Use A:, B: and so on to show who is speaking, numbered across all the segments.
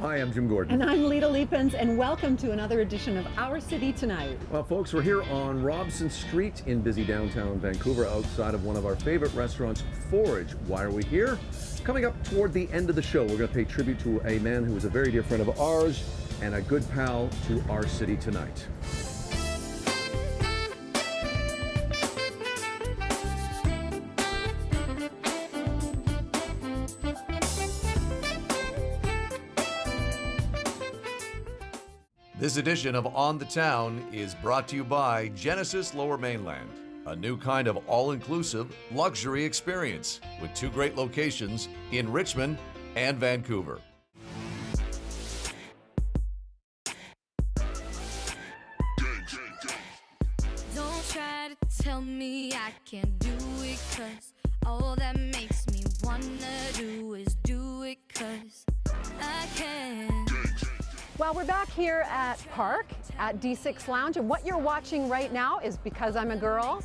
A: Hi, I'm Jim Gordon.
B: And I'm Lita Leapins, and welcome to another edition of Our City Tonight.
A: Well, folks, we're here on Robson Street in busy downtown Vancouver, outside of one of our favorite restaurants, Forage. Why are we here? Coming up toward the end of the show, we're going to pay tribute to a man who is a very dear friend of ours and a good pal to Our City Tonight.
C: This edition of On the Town is brought to you by Genesis Lower Mainland, a new kind of all-inclusive luxury experience with two great locations in Richmond and Vancouver.
D: Don't try to tell me I can't do it, 'cause all that makes me wanna do is do it 'cause I can.
B: Well, we're back here at Park at D6 Lounge, and what you're watching right now is Because I'm a Girl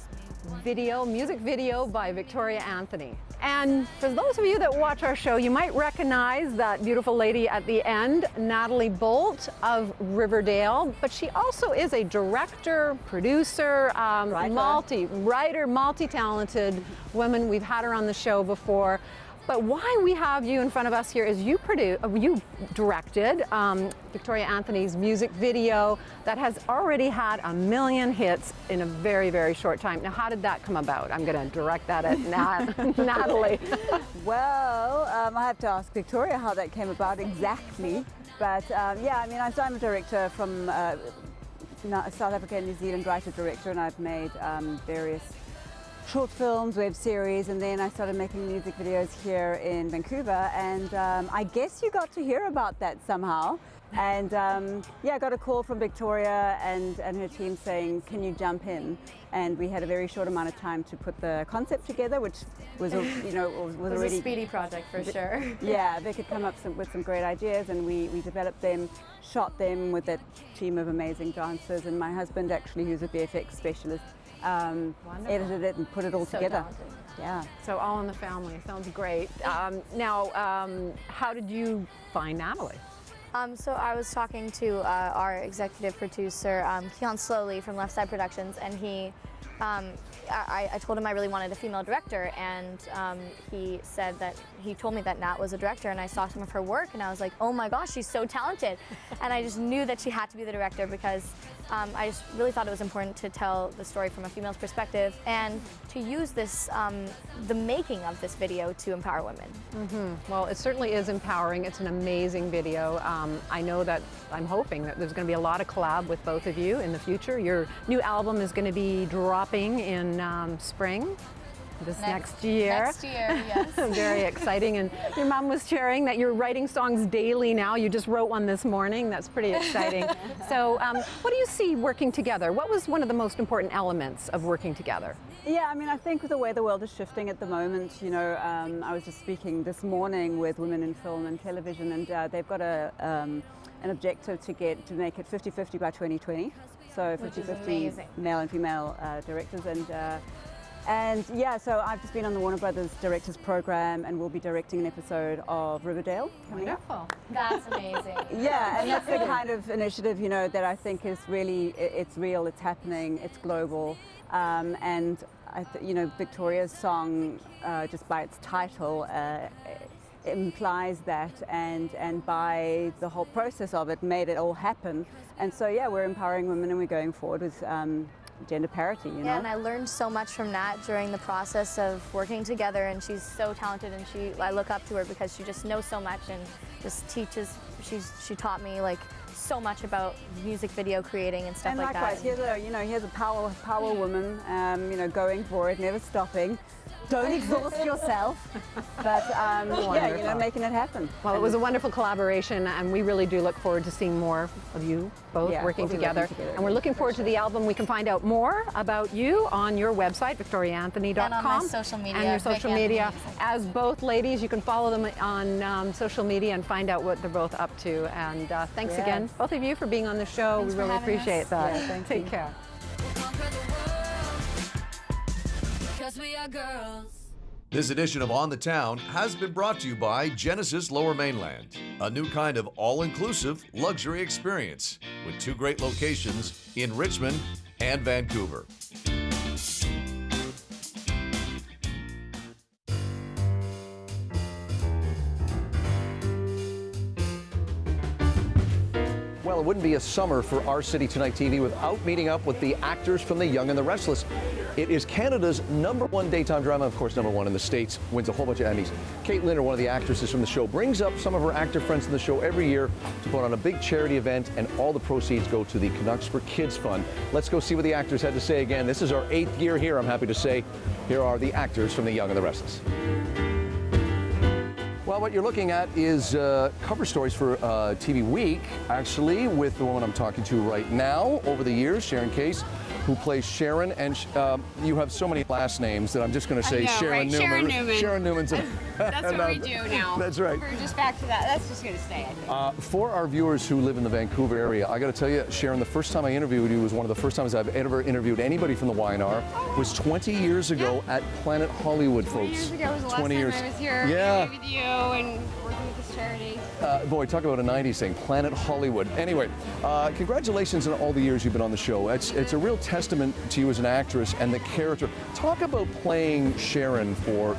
B: music video by Victoria Anthony. And for those of you that watch our show, you might recognize that beautiful lady at the end, Natalie Bolt of Riverdale, but she also is a director, producer, multi-talented woman. We've had her on the show before. But why we have you in front of us here is you directed Victoria Anthony's music video that has already had 1 million hits in a very, very short time. Now, how did that come about? I'm going to direct that at Natalie.
E: Well, I have to ask Victoria how that came about exactly. But yeah, I mean, I'm a director from South Africa and New Zealand, writer-director, and I've made various short films, web series, and then I started making music videos here in Vancouver, and I guess you got to hear about that somehow. And yeah, I got a call from Victoria and her team saying, can you jump in? And we had a very short amount of time to put the concept together, which was, you know, was already
F: a speedy project for sure.
E: Yeah, Vic had come up with some great ideas, and we developed them, shot them with a team of amazing dancers, and my husband actually, who's a VFX specialist, edited it and put it all together.
F: Talented.
E: Yeah.
B: So all in the family. Sounds great. Now, how did you find Natalie?
F: So I was talking to our executive producer, Keon Slowly from Left Side Productions, and I told him I really wanted a female director, and he told me that Nat was a director, and I saw some of her work, and I was like, oh my gosh, she's so talented. And I just knew that she had to be the director because I just really thought it was important to tell the story from a female's perspective and to use this, the making of this video to empower women.
B: Mm-hmm. Well, it certainly is empowering. It's an amazing video. I know that I'm hoping that there's going to be a lot of collab with both of you in the future. Your new album is going to be dropping in spring. Next year.
F: Next year, yes.
B: Very exciting. And your mom was sharing that you're writing songs daily now. You just wrote one this morning. That's pretty exciting. So what do you see working together? What was one of the most important elements of working together?
E: Yeah, I mean, I think with the way the world is shifting at the moment, you know, I was just speaking this morning with women in film and television, and they've got an objective to make it 50-50 by 2020. So 50-50 male and female directors, and yeah, so I've just been on the Warner Brothers Directors Program, and we'll be directing an episode of Riverdale coming up.
B: Wonderful.
F: That's amazing.
E: Yeah, and that's the kind of initiative, you know, that I think is really, it's real, it's happening, it's global, and you know, Victoria's song, just by its title, implies that, and by the whole process of it, made it all happen. And so yeah, we're empowering women, and we're going forward with gender parity, you know?
F: Yeah, and I learned so much from Nat during the process of working together, and she's so talented, and I look up to her because she just knows so much and just teaches. She taught me like so much about music video creating and stuff like that.
E: And likewise, here's a power woman, you know, going for it, never stopping. Don't exhaust yourself, but yeah, you know, making it happen.
B: Well, it was a wonderful collaboration, and we really do look forward to seeing more of you both working together. And we're looking forward to the album. We can find out more about you on your website, victoriaanthony.com.
F: And on my social media.
B: And your social media. As both ladies, you can follow them on social media and find out what they're both up to. And thanks again, both of you, for being on the show.
F: Thanks,
B: we really appreciate that.
E: Yeah,
B: Take care.
D: Because we are girls.
C: This edition of On the Town has been brought to you by Genesis Lower Mainland, a new kind of all-inclusive luxury experience with 2 great locations in Richmond and Vancouver.
A: Well, it wouldn't be a summer for Our City Tonight TV without meeting up with the actors from The Young and the Restless. It is Canada's #1 daytime drama, of course, #1 in the States, wins a whole bunch of Emmys. Kate Linder, one of the actresses from the show, brings up some of her actor friends in the show every year to put on a big charity event, and all the proceeds go to the Canucks for Kids Fund. Let's go see what the actors had to say again. This is our 8th year here, I'm happy to say. Here are the actors from The Young and the Restless. Well, what you're looking at is cover stories for TV Week, actually, with the woman I'm talking to right now over the years, Sharon Case, who plays Sharon, and you have so many last names that I'm just going to say Sharon Newman.
G: Sharon Newman.
A: Sharon Newman's.
G: That's what we do now.
A: That's right.
G: We're just back to that. That's just going to stay, I think.
A: For our viewers who live in the Vancouver area, I got to tell you, Sharon, the first time I interviewed you was one of the first times I've ever interviewed anybody from the YNR. Was 20 years ago at Planet Hollywood,
G: 20
A: folks.
G: years ago was the last
A: 20 years.
G: time I was here
A: Yeah.
G: with you and working with this charity.
A: Boy, talk about a 90s thing, Planet Hollywood. Anyway, congratulations on all the years you've been on the show. It's a real testament to you as an actress and the character. Talk about playing Sharon for,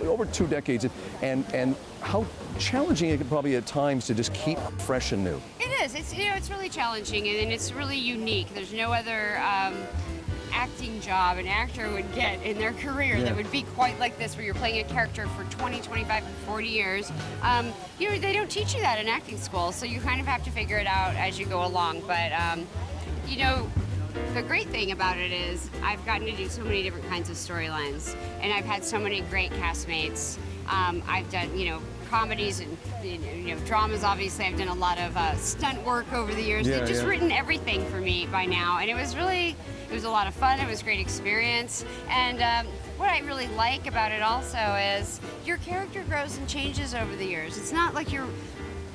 A: over 2 decades and how challenging it could probably at times to just keep fresh and new.
G: It is. It's really challenging and it's really unique. There's no other acting job an actor would get in their career that would be quite like this, where you're playing a character for 20, 25, and 40 years. They don't teach you that in acting school, so you kind of have to figure it out as you go along. But the great thing about it is I've gotten to do so many different kinds of storylines, and I've had so many great castmates. I've done, comedies and dramas. Obviously, I've done a lot of stunt work over the years. They've just written everything for me by now, and it was a lot of fun. It was a great experience, and what I really like about it also is your character grows and changes over the years. It's not like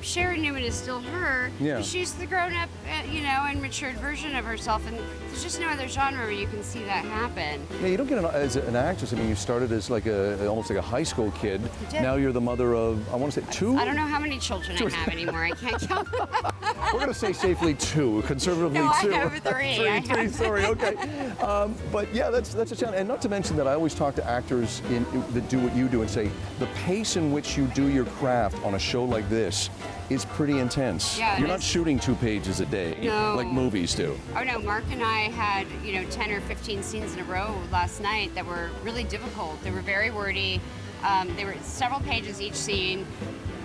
G: Sharon Newman is still her.
A: Yeah.
G: She's the grown-up, and matured version of herself, and there's just no other genre where you can see that happen.
A: Yeah, you don't get as an actress. I mean, you started as almost like a high school kid.
G: I did.
A: Now you're the mother of, I want to say 2?
G: I don't know how many children I have anymore. I can't count.
A: We're going to say safely 2, conservatively 2.
G: No, I have 3.
A: Three, sorry, okay. But yeah, that's a challenge. And not to mention that I always talk to actors that do what you do and say, the pace in which you do your craft on a show like this is pretty intense.
G: Yeah,
A: You're not shooting 2 pages a day like movies do.
G: Oh no, Mark and I had 10 or 15 scenes in a row last night that were really difficult. They were very wordy. They were several pages each scene.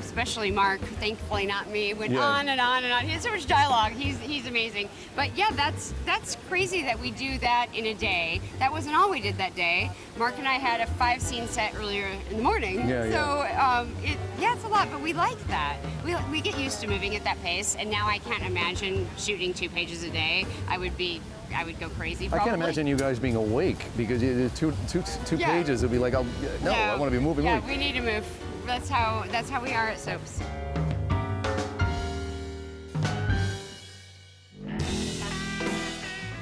G: Especially Mark, thankfully not me, went on and on and on. He has so much dialogue. He's amazing. But yeah, that's crazy that we do that in a day. That wasn't all we did that day. Mark and I had a 5-scene set earlier in the morning. So it's a lot, but we like that. We get used to moving at that pace, and now I can't imagine shooting 2 pages a day. I would go crazy probably.
A: I can't imagine you guys being awake because two pages would be like, I want to be moving.
G: Yeah, we need to move. That's how we are at Soaps.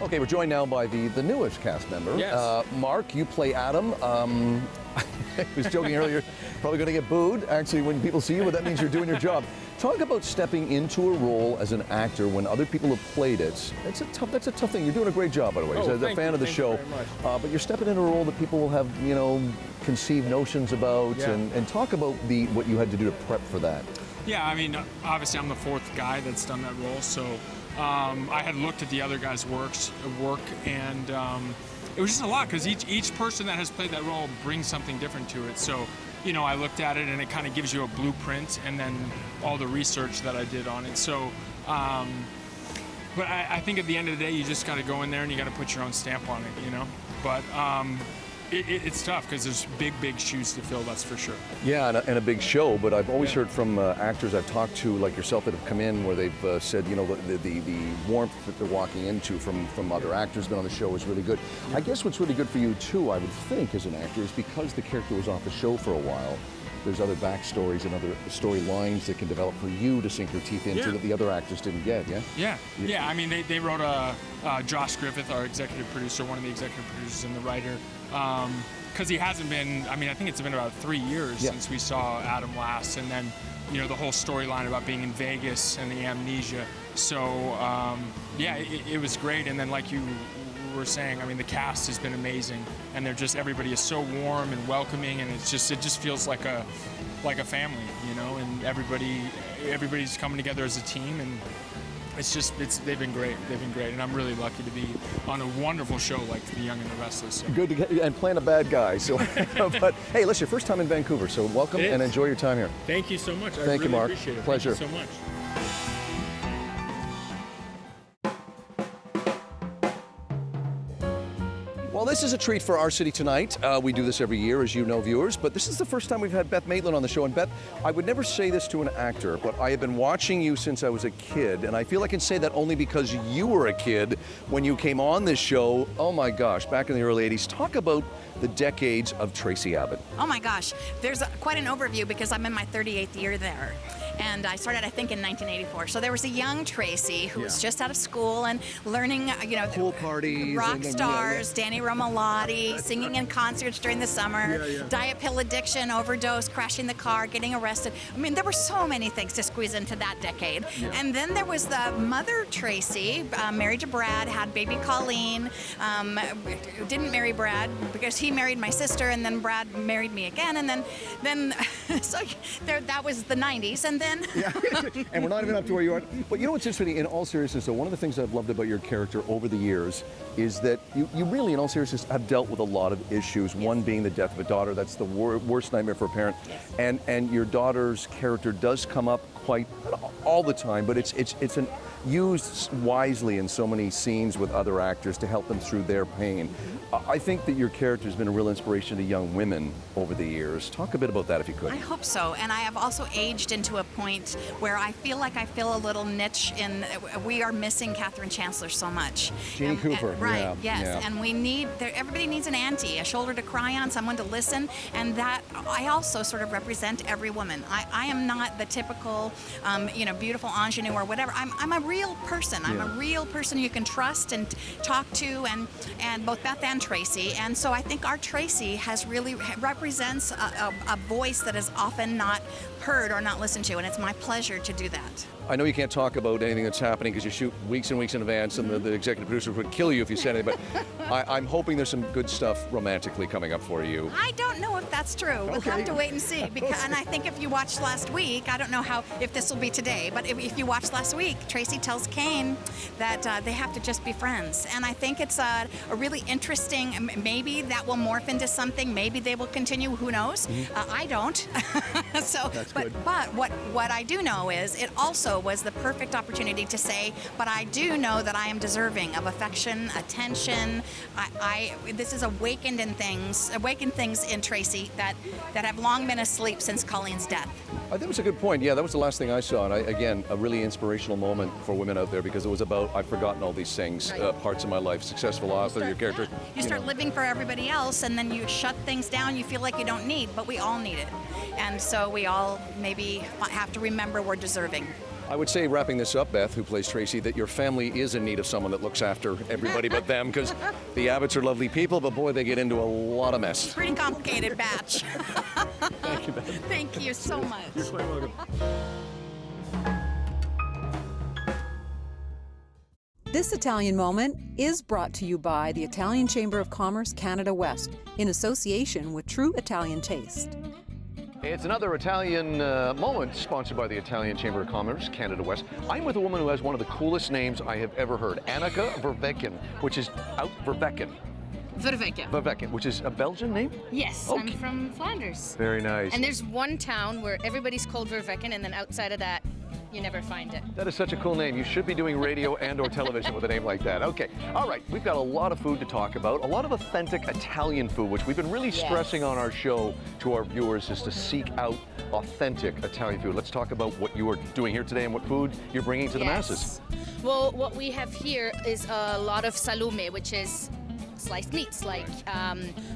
A: Okay, we're joined now by the newest cast member.
H: Yes.
A: Mark, you play Adam. I was joking earlier, probably going to get booed, actually, when people see you, but that means you're doing your job. Talk about stepping into a role as an actor when other people have played it. That's a tough thing. You're doing a great job, by the way.
H: Oh,
A: As a fan of the show. But you're stepping into a role that people will have, conceived notions about.
H: Yeah.
A: And talk about what you had to do to prep for that.
H: Yeah, I mean, obviously I'm the 4th guy that's done that role, so I had looked at the other guys' work, and it was just a lot because each person that has played that role brings something different to it. So, I looked at it and it kind of gives you a blueprint, and then all the research that I did on it. So, but I think at the end of the day, you just got to go in there and you got to put your own stamp on it, But it's tough because there's big shoes to fill, that's for sure.
A: Yeah, and a big show, but I've always heard from actors I've talked to, like yourself, that have come in where they've said, the warmth that they're walking into from other actors been on the show is really good. I guess what's really good for you too, I would think, as an actor, is because the character was off the show for a while, there's other backstories and other storylines that can develop for you to sink your teeth into that the other actors didn't get,
H: Yeah, I mean, they wrote Josh Griffith, our executive producer, one of the executive producers and the writer, because he hasn't been, I mean, I think it's been about 3 years since we saw Adam last, and then, you know, the whole storyline about being in Vegas and the amnesia. So, it was great. And then, like you were saying, I mean, the cast has been amazing, and everybody is so warm and welcoming, and it just feels like a family, you know, and everybody's coming together as a team, and they've been great, and I'm really lucky to be on a wonderful show like The Young and the Restless. So.
A: Good to get and playing a bad guy. So, but hey, listen, your first time in Vancouver, so welcome and enjoy your time here.
H: Thank you so much.
A: Thank you, Mark.
H: Appreciate it.
A: Pleasure.
H: Thank you so much.
A: Well, this is a treat for our city tonight. We do this every year, as you know, viewers, but this is the first time we've had Beth Maitland on the show. And Beth, I would never say this to an actor, but I have been watching you since I was a kid, and I feel I can say that only because you were a kid when you came on this show. Oh my gosh, back in the early 80s. Talk about the decades of Tracy Abbott.
I: Oh my gosh, there's quite an overview because I'm in my 38th year there. And I started, I think, in 1984. So there was a young Tracy who was just out of school and learning, you know,
A: pool parties,
I: rock stars, Danny Romalotti, singing in concerts during the summer, diet pill addiction, overdose, crashing the car, getting arrested. I mean, there were so many things to squeeze into that decade. And then there was the mother Tracy, married to Brad, had baby Colleen, didn't marry Brad because he married my sister, and then Brad married me again, and then so that was the 90s, and then
A: and we're not even up to where you are. But you know what's interesting, in all seriousness, though, one of the things I've loved about your character over the years is that you really, in all seriousness, have dealt with a lot of issues. One being the death of a daughter. That's the worst nightmare for a parent. And your daughter's character does come up quite all the time, but it's used wisely in so many scenes with other actors to help them through their pain. I think that your character has been a real inspiration to young women over the years. Talk a bit about that if you could.
I: I hope so. And I have also aged into a point where I feel like I fill a little niche in, we are missing Catherine Chancellor so much.
A: Jeannie Cooper.
I: Right, yes. And we need, everybody needs an auntie, a shoulder to cry on, someone to listen. And that, I also sort of represent every woman. I am not the typical, beautiful ingenue or whatever. I'm a real person. I'm a real person you can trust and talk to, and both Beth and Tracy. And so I think our Tracy has really represents a voice that is often not heard or not listened to, and it's my pleasure to do that.
A: I know you can't talk about anything that's happening because you shoot weeks and weeks in advance, and the executive producer would kill you if you said anything, but I'm hoping there's some good stuff romantically coming up for you.
I: I don't know if that's true. We'll have to wait and see. Because, and I think if you watched last week, I don't know if this will be today, but if you watched last week, Tracy tells Kane that they have to just be friends. And I think it's a really interesting, maybe that will morph into something, maybe they will continue, who knows? I don't. So, but what I do know is it also was the perfect opportunity to say, but I do know that I am deserving of affection, attention. This is awakened things in Tracy that have long been asleep since Colleen's death.
A: That was a good point. Yeah, that was the last thing I saw. And again, a really inspirational moment for women out there, because it was about, I've forgotten all these things, parts of my life, successful author, your character.
I: You start living for everybody else, and then you shut things down you feel like you don't need, but we all need it. And so we all maybe have to remember we're deserving.
A: I would say, wrapping this up, Beth, who plays Tracy, that your family is in need of someone that looks after everybody but them, because the Abbotts are lovely people, but boy, they get into a lot of mess.
I: Pretty complicated batch.
A: Thank you, Beth.
I: Thank you so much.
A: You're quite welcome.
B: This Italian Moment is brought to you by the Italian Chamber of Commerce Canada West, in association with True Italian Taste.
A: It's another Italian moment sponsored by the Italian Chamber of Commerce, Canada West. I'm with a woman who has one of the coolest names I have ever heard, Annika Verweken, which is Verweken, which is a Belgian name?
J: Yes,
A: Okay.
J: I'm from Flanders.
A: Very nice.
J: And there's one town where everybody's called Verweken, and then outside of that, you never find it.
A: That is such a cool name. You should be doing radio and or television with a name like that. Okay, all right, we've got a lot of food to talk about, a lot of authentic Italian food, which we've been really stressing on our show to our viewers, is to seek out authentic Italian food. Let's talk about what you are doing here today and what food you're bringing to the masses.
J: Well, what we have here is a lot of salume, which is sliced meats. Like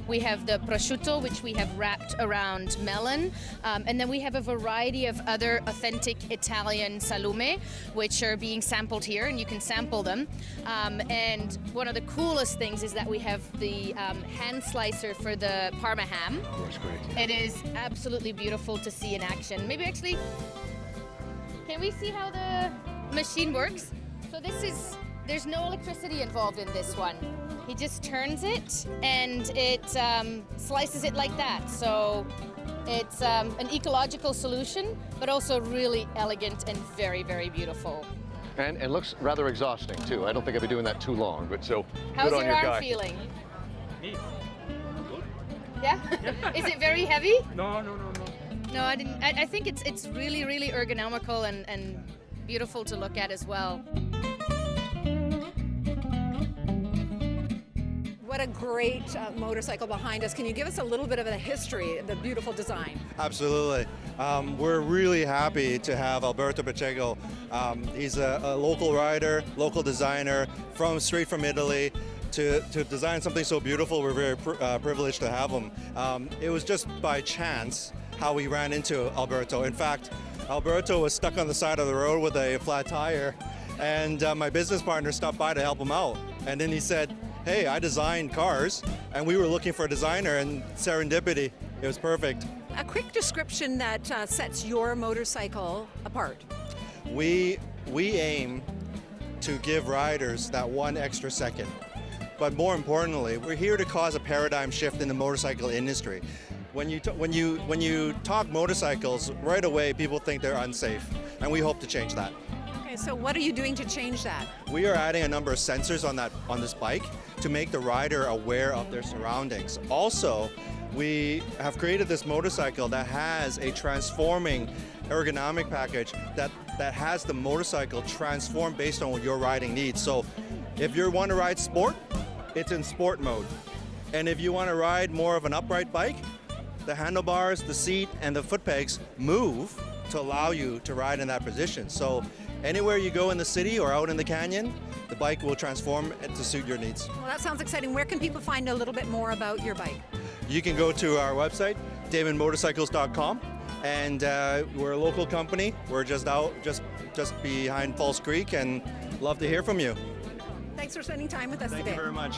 J: we have the prosciutto, which we have wrapped around melon, and then we have a variety of other authentic Italian salume, which are being sampled here, and you can sample them. And one of the coolest things is that we have the hand slicer for the Parma ham.
A: Oh, that's great.
J: It is absolutely beautiful to see in action. Maybe actually, can we see how the machine works? So there's no electricity involved in this one. He just turns it and it slices it like that. So it's an ecological solution, but also really elegant and very, very beautiful.
A: And looks rather exhausting too. I don't think I'd be doing that too long, but so
J: How's
A: good on
J: your arm
A: guy.
J: feeling? Yeah? Is it very heavy?
H: No.
J: No, I didn't. I think it's really, really ergonomical and beautiful to look at as well.
B: What a great motorcycle behind us. Can you give us a little bit of the history, the beautiful design?
K: Absolutely. We're really happy to have Alberto Pacheco. He's a local rider, local designer, straight from Italy. To design something so beautiful, we're very privileged to have him. It was just by chance how we ran into Alberto. In fact, Alberto was stuck on the side of the road with a flat tire, and my business partner stopped by to help him out. And then he said, hey, I design cars, and we were looking for a designer, and serendipity, it was perfect.
B: A quick description that sets your motorcycle apart.
K: We aim to give riders that one extra second. But more importantly, we're here to cause a paradigm shift in the motorcycle industry. When you talk motorcycles, right away people think they're unsafe, and we hope to change that.
B: Okay, so what are you doing to change that?
K: We are adding a number of sensors on this bike to make the rider aware of their surroundings. Also, we have created this motorcycle that has a transforming ergonomic package that has the motorcycle transform based on what your riding needs. So if you want to ride sport, it's in sport mode. And if you want to ride more of an upright bike, the handlebars, the seat, and the foot pegs move to allow you to ride in that position. So anywhere you go in the city or out in the canyon, the bike will transform to suit your needs.
B: Well, that sounds exciting. Where can people find a little bit more about your bike?
K: You can go to our website, davidmotorcycles.com, and we're a local company. We're just behind Falls Creek, and love to hear from you.
B: Thanks for spending time with us
K: Thank
B: today.
K: you very much.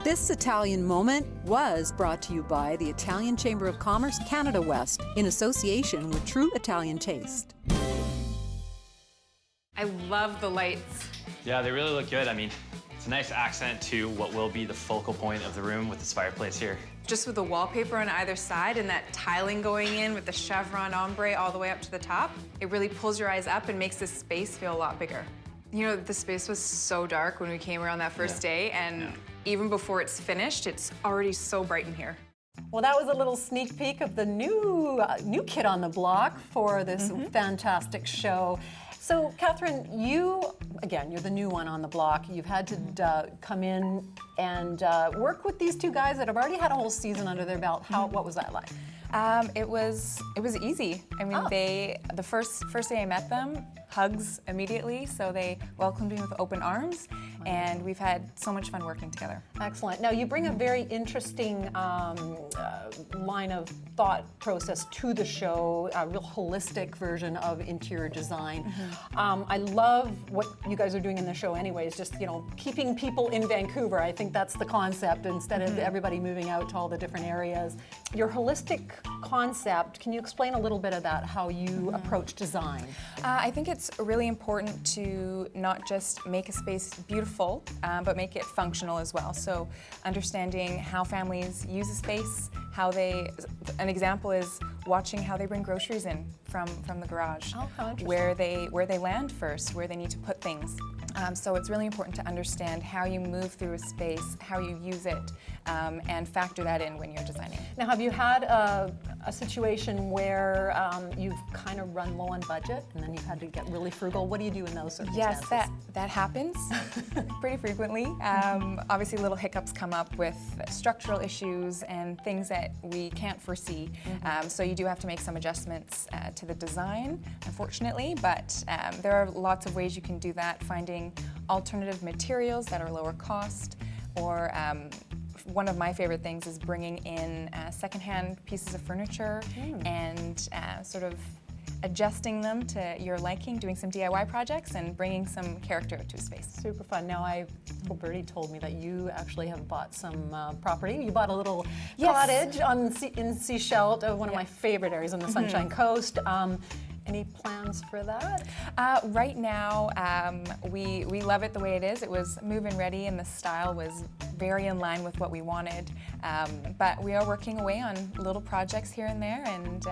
B: This Italian Moment was brought to you by the Italian Chamber of Commerce Canada West in association with True Italian Taste.
L: I love the lights.
M: Yeah, they really look good. I mean, it's a nice accent to what will be the focal point of the room with this fireplace here.
L: Just with the wallpaper on either side and that tiling going in with the chevron ombre all the way up to the top, it really pulls your eyes up and makes this space feel a lot bigger. You know, the space was so dark when we came around that first day, and even before it's finished, it's already so bright in here.
B: Well, that was a little sneak peek of the new kid on the block for this fantastic show. So, Catherine, you're the new one on the block. You've had to come in and work with these two guys that have already had a whole season under their belt. What was that like?
N: It was easy. I mean, the first day I met them, hugs immediately, so they welcomed me with open arms, and we've had so much fun working together.
B: Excellent. Now, you bring a very interesting line of thought process to the show, a real holistic version of interior design. I love what you guys are doing in the show anyways, just, keeping people in Vancouver. I think that's the concept instead of everybody moving out to all the different areas. Your holistic concept, can you explain a little bit of that, how you approach design?
N: I think it's really important to not just make a space beautiful, but make it functional as well. So understanding how families use a space, an example is watching how they bring groceries in from the garage, where they land first, where they need to put things. So it's really important to understand how you move through a space, how you use it, and factor that in when you're designing.
B: Now, have you had a situation where you've kind of run low on budget and then you've had to get really frugal? What do you do in those circumstances?
N: Yes, that happens pretty frequently. Obviously, little hiccups come up with structural issues and things that we can't foresee. So you do have to make some adjustments to the design, unfortunately, but there are lots of ways you can do that, finding alternative materials that are lower cost, or one of my favorite things is bringing in secondhand pieces of furniture and sort of adjusting them to your liking, doing some DIY projects and bringing some character to a space.
B: Super fun. Now, Bertie told me that you actually have bought some property. You bought a little cottage in Sechelt, one of my favorite areas on the Sunshine Coast. Any plans for that?
N: Right now, we love it the way it is. It was move-in ready and the style was very in line with what we wanted. But we are working away on little projects here and there. And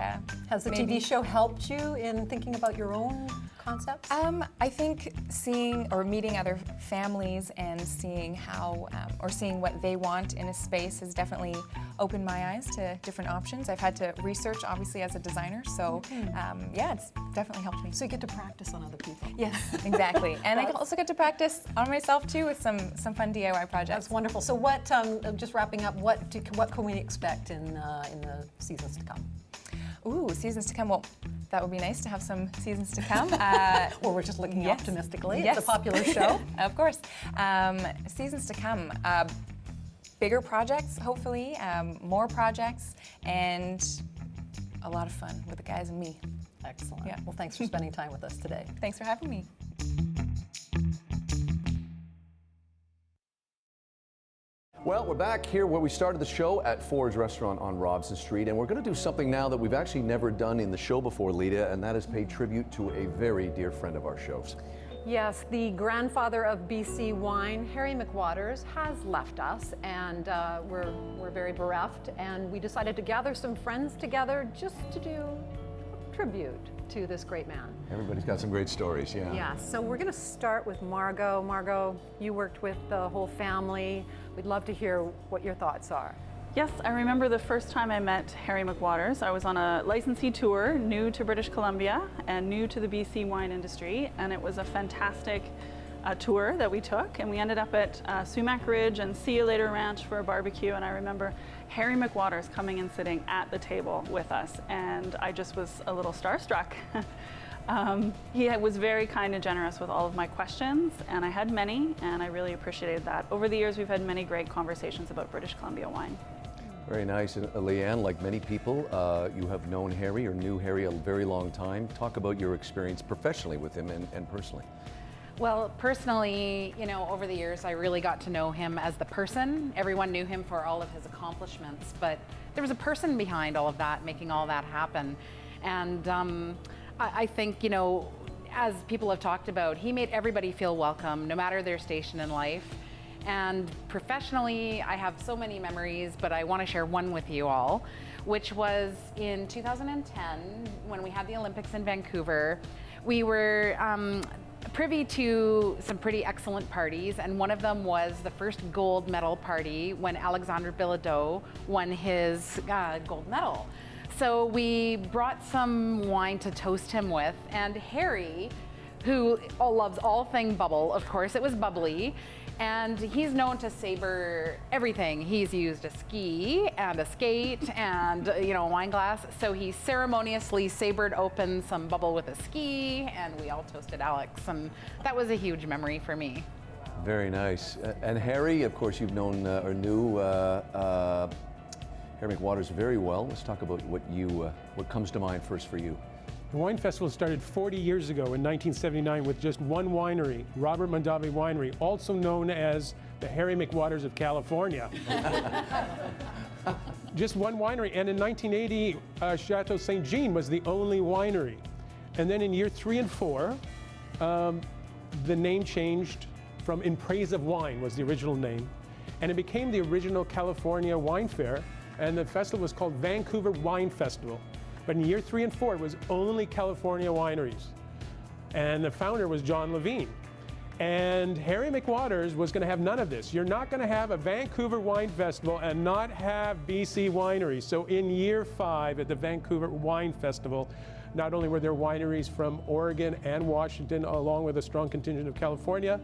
B: has the TV show helped you in thinking about your own concepts?
N: I think seeing or meeting other families and seeing how, or seeing what they want in a space has definitely opened my eyes to different options. I've had to research, obviously, as a designer, so yeah, it's definitely helped me.
B: So you get to practice on other people.
N: Yes, exactly. And I also get to practice on myself too with some fun DIY projects.
B: That's wonderful. So what, just wrapping up, what can we expect in the seasons to come?
N: Ooh, seasons to come. Well, that would be nice to have some seasons to come.
B: Or we're just looking optimistically.
N: Yes.
B: It's a popular show.
N: Of course. Seasons to come. Bigger projects, hopefully, more projects, and a lot of fun with the guys and me.
B: Excellent. Yeah. Well, thanks for spending time with us today.
N: Thanks for having me.
A: Well, we're back here where we started the show at Ford's Restaurant on Robson Street, and we're going to do something now that we've actually never done in the show before, Lita, and that is pay tribute to a very dear friend of our shows.
B: Yes, the grandfather of BC wine, Harry McWaters, has left us, and we're very bereft, and we decided to gather some friends together just to do a tribute to this great man.
A: Everybody's got some great stories, yeah.
B: Yeah, so we're going to start with Margot. Margot, you worked with the whole family. We'd love to hear what your thoughts are.
O: Yes, I remember the first time I met Harry McWaters. I was on a licensee tour, new to British Columbia and new to the BC wine industry, and it was a fantastic tour that we took, and we ended up at Sumac Ridge and See You Later Ranch for a barbecue, and I remember Harry McWaters coming and sitting at the table with us, and I just was a little starstruck. He was very kind and generous with all of my questions, and I had many, and I really appreciated that. Over the years, we've had many great conversations about British Columbia wine.
A: Very nice. And Leanne, like many people, you have known Harry or knew Harry a very long time. Talk about your experience professionally with him and personally.
P: Well, personally, you know, over the years, I really got to know him as the person. Everyone knew him for all of his accomplishments, but there was a person behind all of that, making all that happen. And I think, you know, as people have talked about, he made everybody feel welcome, no matter their station in life. And professionally, I have so many memories, but I want to share one with you all, which was in 2010, when we had the Olympics in Vancouver. We were privy to some pretty excellent parties, and one of them was the first gold medal party when Alexandre Bilodeau won his gold medal. So we brought some wine to toast him with, and Harry, who loves all thing bubble, of course, it was bubbly, and he's known to saber everything. He's used a ski and a skate and, you know, a wine glass. So he ceremoniously sabered open some bubble with a ski, and we all toasted Alex, and that was a huge memory for me.
A: Very nice. And Harry, of course, you've known or knew Harry McWaters very well. Let's talk about what comes to mind first for you.
Q: The wine festival started 40 years ago in 1979 with just one winery, Robert Mondavi Winery, also known as the Harry McWaters of California. Just one winery, and in 1980, Chateau Saint Jean was the only winery. And then in year 3 and 4, the name changed from In Praise of Wine was the original name, and it became the original California Wine Fair, and the festival was called Vancouver Wine Festival. But in year 3 and 4, it was only California wineries. And the founder was John Levine. And Harry McWaters was going to have none of this. You're not going to have a Vancouver Wine Festival and not have BC wineries. So in year 5 at the Vancouver Wine Festival, not only were there wineries from Oregon and Washington, along with a strong contingent of California,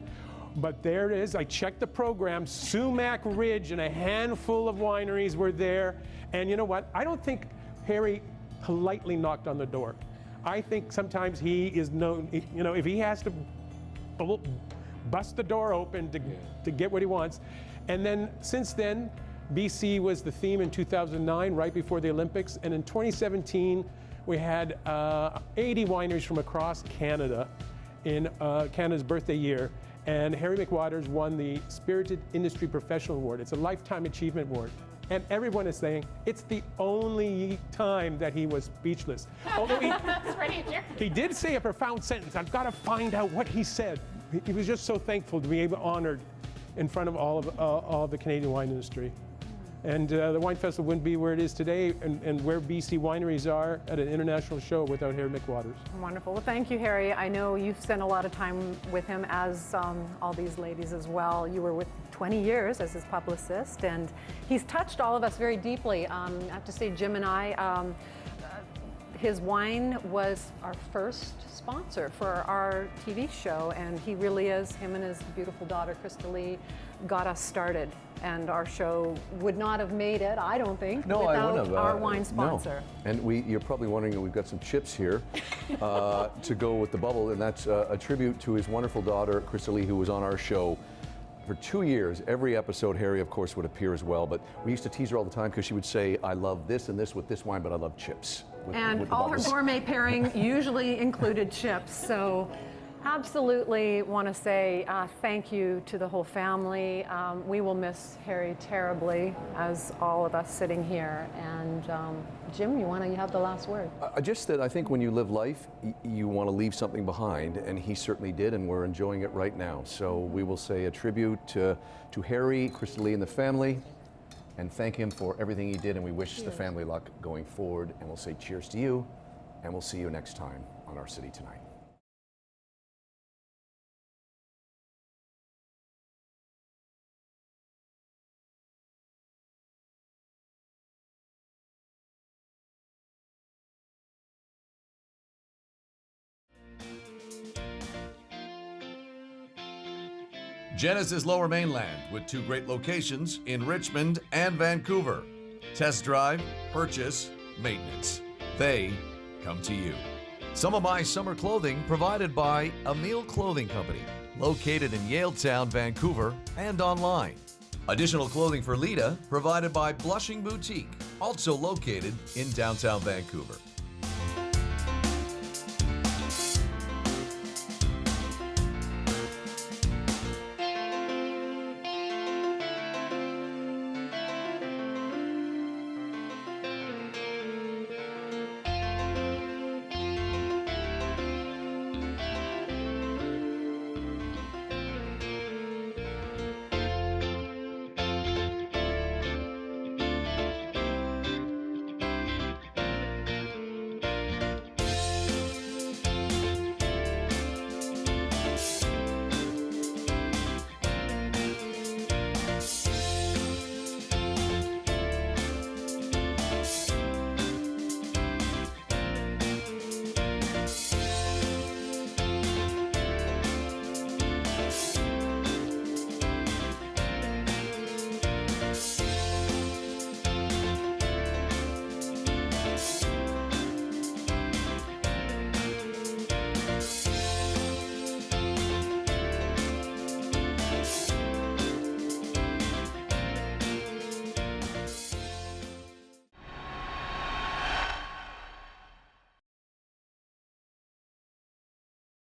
Q: but there it is. I checked the program. Sumac Ridge and a handful of wineries were there. And you know what? I don't think Harry politely knocked on the door. I think sometimes he is known, you know, if he has to bust the door open to get what he wants. And then since then, BC was the theme in 2009, right before the Olympics. And in 2017, we had 80 wineries from across Canada in Canada's birthday year. And Harry McWaters won the Spirited Industry Professional Award. It's a Lifetime Achievement Award. And everyone is saying it's the only time that he was speechless. Although he did say a profound sentence. I've got to find out what he said. He was just so thankful to be able honored in front of all of the Canadian wine industry. And the Wine Festival wouldn't be where it is today and where BC wineries are at an international show without Harry McWaters.
B: Wonderful. Well, thank you, Harry. I know you've spent a lot of time with him, as all these ladies as well. You were with 20 years as his publicist, and he's touched all of us very deeply. I have to say, Jim and I, his wine was our first sponsor for our TV show, and he really is, him and his beautiful daughter, Krista Lee, got us started. And our show would not have made it, I don't think, without our wine sponsor.
A: No. And you're probably wondering that we've got some chips here to go with the bubble, and that's a tribute to his wonderful daughter, Krista Lee, who was on our show for 2 years. Every episode, Harry, of course, would appear as well, but we used to tease her all the time because she would say, I love this and this with this wine, but I love chips.
B: And all her gourmet pairing usually included chips. So absolutely want to say thank you to the whole family. We will miss Harry terribly, as all of us sitting here. And Jim, you have the last word?
A: Just that I think when you live life, you want to leave something behind, and he certainly did, and we're enjoying it right now. So we will say a tribute to Harry, Krista Lee, and the family, and thank him for everything he did, and we wish the family luck going forward, and we'll say cheers to you, and we'll see you next time on Our City Tonight.
C: Genesis Lower Mainland with 2 great locations in Richmond and Vancouver. Test drive, purchase, maintenance. They come to you. Some of my summer clothing provided by Emile Clothing Company, located in Yaletown, Vancouver, and online. Additional clothing for Lita provided by Blushing Boutique, also located in downtown Vancouver.